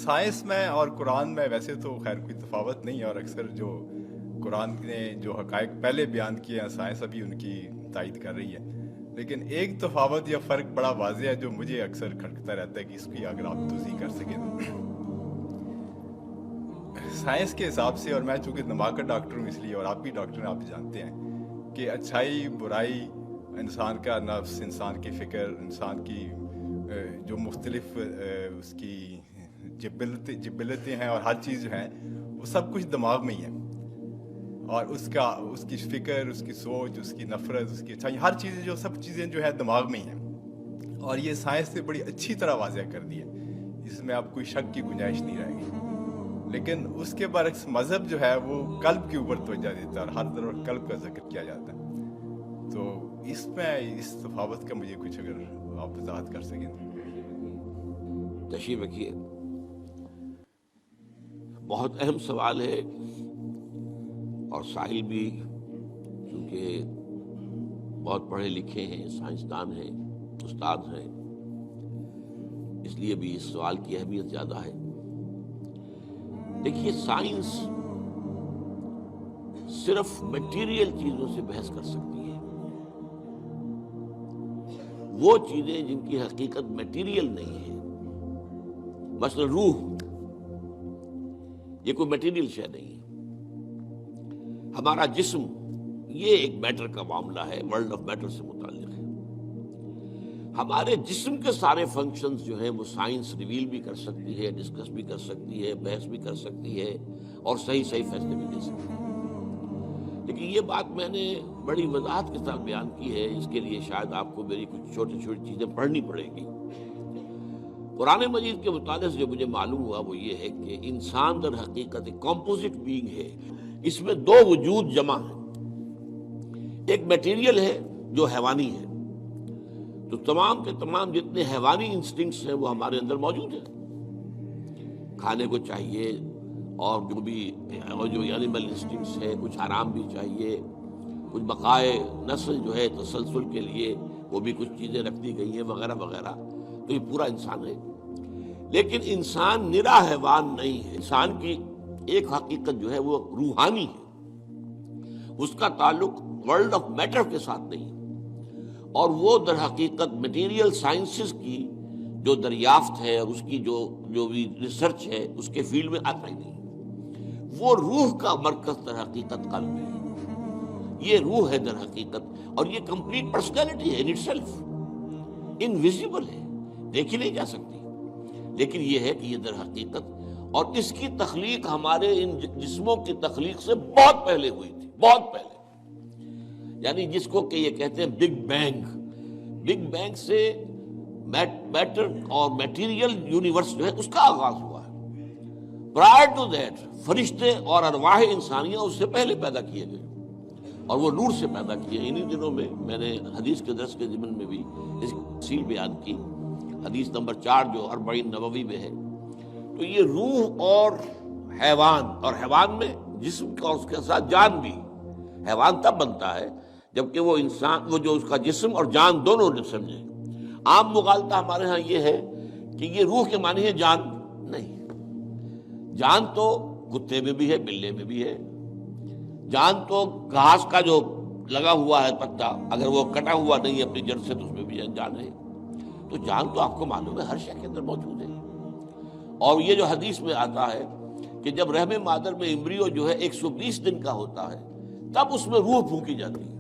Science میں اور قرآن میں ویسے تو خیر کوئی تفاوت نہیں ہے، اور اکثر جو قرآن نے جو حقائق پہلے بیان کیے ہیں سائنس ابھی ان کی تائید کر رہی ہے، لیکن ایک تفاوت یا فرق بڑا واضح ہے جو مجھے اکثر کھٹکتا رہتا ہے کہ اس کی اگر آپ توضیح کر سکیں تو سائنس کے حساب سے، اور میں چونکہ دماغ کا ڈاکٹر ہوں اس لیے، اور آپ بھی ڈاکٹر ہیں، آپ بھی جانتے ہیں کہ اچھائی برائی، انسان کا نفس، انسان کی فکر، انسان کی جو مختلف اس کی جبلتیں ہیں اور ہر چیز جو ہیں وہ سب کچھ دماغ میں ہی ہے، اور اس کی فکر، اس کی سوچ، اس کی نفرت، اس کی اچھائی، ہر چیز جو سب چیزیں جو ہے دماغ میں ہی ہیں، اور یہ سائنس نے بڑی اچھی طرح واضح کر دی ہے، اس میں اب کوئی شک کی گنجائش نہیں رہے گی۔ لیکن اس کے برعکس مذہب جو ہے وہ قلب کے اوپر توجہ دیتا ہے اور ہر طرف قلب کا ذکر کیا جاتا ہے، تو اس میں اس تفاوت کا مجھے کچھ اگر آپ وضاحت کر سکیں۔ تشریف رکھیے، بہت اہم سوال ہے، اور ساحل بھی چونکہ بہت پڑھے لکھے ہیں، سائنسدان ہیں، استاد ہیں، اس لیے بھی اس سوال کی اہمیت زیادہ ہے۔ دیکھیے، سائنس صرف میٹیریل چیزوں سے بحث کر سکتی ہے، وہ چیزیں جن کی حقیقت میٹیریل نہیں ہے، مثلا روح، یہ کوئی میٹیریل شے نہیں ہے۔ ہمارا جسم، یہ ایک میٹر کا معاملہ ہے، ورلڈ آف میٹر سے متعلق ہے۔ ہمارے جسم کے سارے فنکشنز جو ہیں وہ سائنس ریویل بھی کر سکتی ہے، ڈسکس بھی کر سکتی ہے، بحث بھی کر سکتی ہے، اور صحیح فیصلے بھی دے سکتی ہے۔ لیکن یہ بات میں نے بڑی وضاحت کے ساتھ بیان کی ہے، اس کے لیے شاید آپ کو میری کچھ چھوٹی چھوٹی چیزیں پڑھنی پڑے گی۔ قرآن مجید کے مطالعے سے جو مجھے معلوم ہوا وہ یہ ہے کہ انسان در حقیقت ایک کمپوزٹ بینگ ہے، اس میں دو وجود جمع ہیں۔ ایک میٹیریل ہے جو حیوانی ہے، تو تمام کے تمام جتنے حیوانی انسٹنکٹس ہیں وہ ہمارے اندر موجود ہیں، کھانے کو چاہیے، اور جو بھی جو اینیمل انسٹنکٹس ہے، کچھ آرام بھی چاہیے، کچھ بقائے نسل جو ہے تسلسل کے لیے وہ بھی کچھ چیزیں رکھ دی گئی ہیں وغیرہ وغیرہ، تو یہ پورا انسان ہے۔ لیکن انسان نرا حیوان نہیں ہے، انسان کی ایک حقیقت جو ہے وہ روحانی ہے، اس کا تعلق ورلڈ آف میٹر کے ساتھ نہیں ہے، اور وہ در حقیقت میٹیریل سائنسز کی جو دریافت ہے اور اس کی جو بھی ریسرچ ہے اس کے فیلڈ میں آتا ہی نہیں۔ وہ روح کا مرکز در حقیقت قلب ہے، یہ روح ہے در حقیقت، اور یہ کمپلیٹ پرسنالٹی ہے ان اٹ سیلف، انویزیبل ہے، دیکھی نہیں جا سکتی، لیکن یہ ہے کہ یہ در حقیقت، اور اس کی تخلیق ہمارے ان جسموں کی تخلیق سے بہت پہلے ہوئی تھی، بہت پہلے، یعنی جس کو کہ یہ کہتے ہیں بگ بینگ، بگ بینگ سے میٹر اور میٹیریل یونیورس جو ہے اس کا آغاز ہوا ہے۔ پرائر ٹو دیٹ فرشتے اور ارواح انسانیہ اس سے پہلے پیدا کیے گئے، اور وہ نور سے پیدا کیے۔ انہی دنوں میں نے حدیث کے درس کے ضمن میں بھی اس کی تفصیل بیان کی، حدیث نمبر 4 جو 40 نووی میں ہے۔ تو یہ روح اور حیوان میں جسم کا اور اس کے ساتھ جان بھی، حیوان تب بنتا ہے جبکہ وہ انسان، وہ جو اس کا جسم اور جان دونوں نے سمجھے۔ عام مغالطہ ہمارے ہاں یہ ہے کہ یہ روح کے معنی ہے جان، نہیں، جان تو کتے میں بھی ہے، بلے میں بھی ہے، جان تو گھاس کا جو لگا ہوا ہے پتا، اگر وہ کٹا ہوا نہیں ہے اپنی جڑ سے تو اس میں بھی جان ہے۔ تو جان تو آپ کو معلوم ہے ہر شے کے اندر موجود ہے، اور یہ جو حدیث میں آتا ہے کہ جب رحم مادر میں امبریو جو ہے 120 دن کا ہوتا ہے تب اس میں روح پھونکی جاتی ہے،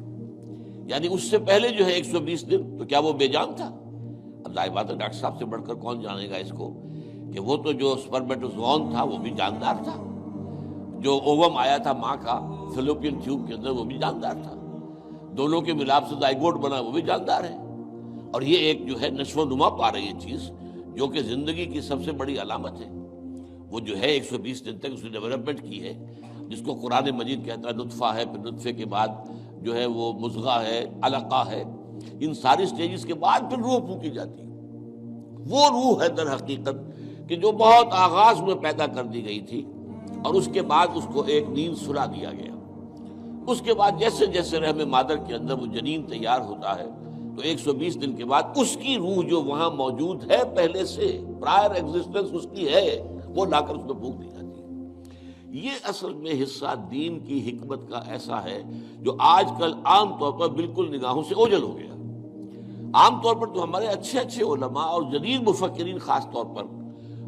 یعنی اس سے پہلے جو ہے 120 دن تو کیا وہ بے جان تھا؟ اب ظاہر بات ہے ڈاکٹر صاحب سے بڑھ کر کون جانے گا اس کو کہ وہ تو جو سپرمیٹوزوون تھا وہ بھی جاندار تھا، جو اووم آیا تھا ماں کا فیلوپین ٹیوب کے اندر وہ بھی جاندار تھا، دونوں کے ملاپ سے زائگوٹ بنا وہ بھی جاندار ہے، اور یہ ایک جو ہے نشو و نما پا رہی ہے چیز جو کہ زندگی کی سب سے بڑی علامت ہے۔ وہ جو ہے 120 دن تک اس نے ڈیولپمنٹ کی ہے، جس کو قرآن مجید کہتا ہے نطفہ ہے، پھر نطفے کے بعد جو ہے وہ مضغہ ہے، علقہ ہے، ان ساری سٹیجز کے بعد پھر روح پھونکی جاتی ہے۔ وہ روح ہے در حقیقت کہ جو بہت آغاز میں پیدا کر دی گئی تھی، اور اس کے بعد اس کو ایک نیند سلا دیا گیا۔ اس کے بعد جیسے جیسے رحم مادر کے اندر وہ جنین تیار ہوتا ہے تو 120 دن کے بعد اس کی روح جو وہاں موجود ہے پہلے سے، پرائر ایگزسٹنس اس کی ہے، وہ لا کر اس میں پھونک دی جاتی ہے۔ یہ اصل میں حصہ دین کی حکمت کا ایسا ہے جو آج کل عام طور پر بالکل نگاہوں سے اوجھل ہو گیا۔ عام طور پر تو ہمارے اچھے اچھے علماء اور جدید مفکرین خاص طور پر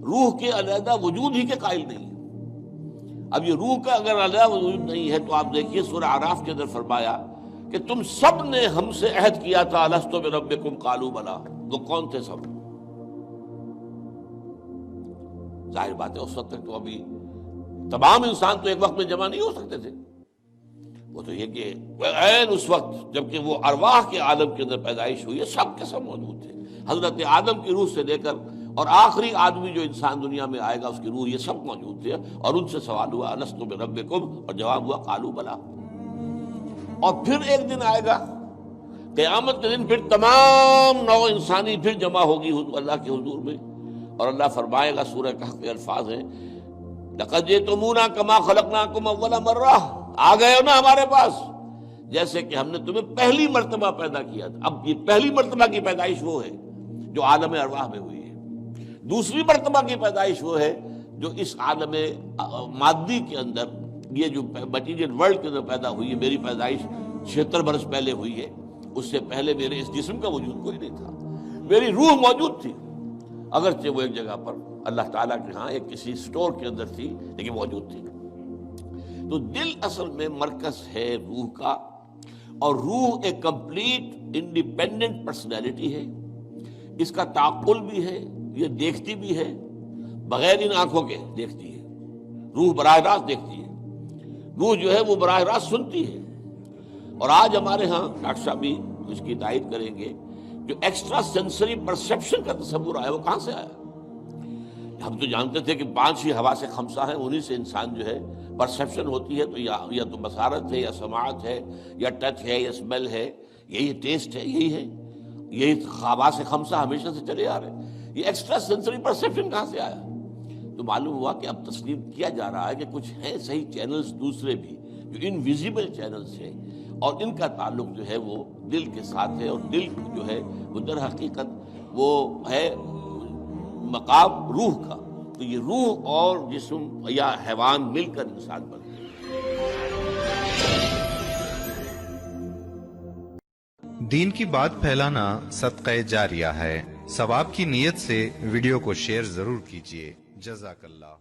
روح کے علیحدہ وجود ہی کے قائل نہیں ہیں۔ اب یہ روح کا اگر علیحدہ وجود نہیں ہے تو آپ دیکھیے سورہ اعراف کے اندر فرمایا کہ تم سب نے ہم سے عہد کیا تھا الستو بربکم قالوا بلا، وہ کون تھے سب؟ ظاہر بات ہے اس وقت تک تو ابھی تمام انسان تو ایک وقت میں جمع نہیں ہو سکتے تھے، وہ تو یہ کہ عین اس وقت جبکہ وہ ارواح کے عالم کے اندر پیدائش ہوئی ہے سب کے سب موجود تھے، حضرت آدم کی روح سے لے کر اور آخری آدمی جو انسان دنیا میں آئے گا اس کی روح، یہ سب موجود تھے، اور ان سے سوال ہوا الستو بربکم، اور جواب ہوا قالوا بلا۔ اور پھر ایک دن آئے گا قیامت کے دن، پھر تمام نوع انسانی پھر جمع ہوگی اللہ کے حضور میں، اور اللہ فرمائے گا، سورہ کہف کے الفاظ ہیں لقد جئتمونا کما خلقناکم اول مرہ، آ گئے ہو نا ہمارے پاس جیسے کہ ہم نے تمہیں پہلی مرتبہ پیدا کیا تھا۔ اب یہ پہلی مرتبہ کی پیدائش وہ ہے جو عالم ارواح میں ہوئی ہے، دوسری مرتبہ کی پیدائش وہ ہے جو اس عالم مادی کے اندر، یہ جو مٹیریل ورلڈ کے اندر پیدا ہوئی ہے۔ میری پیدائش 76 برس پہلے ہوئی ہے، اس سے پہلے میرے اس جسم کا وجود کوئی نہیں تھا، میری روح موجود تھی، اگرچہ وہ ایک جگہ پر اللہ تعالیٰ کے ہاں ایک کسی سٹور کے اندر تھی لیکن موجود تھی۔ تو دل اصل میں مرکز ہے روح کا، اور روح ایک کمپلیٹ انڈیپینڈنٹ پرسنالٹی ہے، اس کا تعقل بھی ہے، یہ دیکھتی بھی ہے، بغیر ان آنکھوں کے دیکھتی ہے، روح براہ راست دیکھتی ہے، روح جو ہے وہ براہ راست سنتی ہے۔ اور آج ہمارے ہاں ڈاکٹر صاحب بھی اس کی تائید کریں گے، جو ایکسٹرا سینسری پرسیپشن کا تصور آیا وہ کہاں سے آیا؟ ہم تو جانتے تھے کہ 5 ہی حواس خمسہ ہیں، انہی سے انسان جو ہے پرسیپشن ہوتی ہے، تو یا تو بصارت ہے یا سماعت ہے یا ٹچ ہے یا اسمیل ہے، یہی ٹیسٹ ہے، یہی حواس خمسہ ہمیشہ سے چلے آ رہے ہیں۔ یہ ایکسٹرا سینسری پرسیپشن کہاں سے آیا؟ تو معلوم ہوا کہ اب تسلیم کیا جا رہا ہے کہ کچھ ہیں صحیح چینلز دوسرے بھی جو انویزیبل چینلز ہیں، اور ان کا تعلق جو ہے وہ دل کے ساتھ ہے، اور دل جو ہے وہ در حقیقت وہ ہے مقام روح کا۔ تو یہ روح اور جسم یا حیوان مل کر انسان بنتے ہیں۔ دین کی بات پھیلانا صدقہ جاریہ ہے، ثواب کی نیت سے ویڈیو کو شیئر ضرور کیجیے۔ جزاک اللہ۔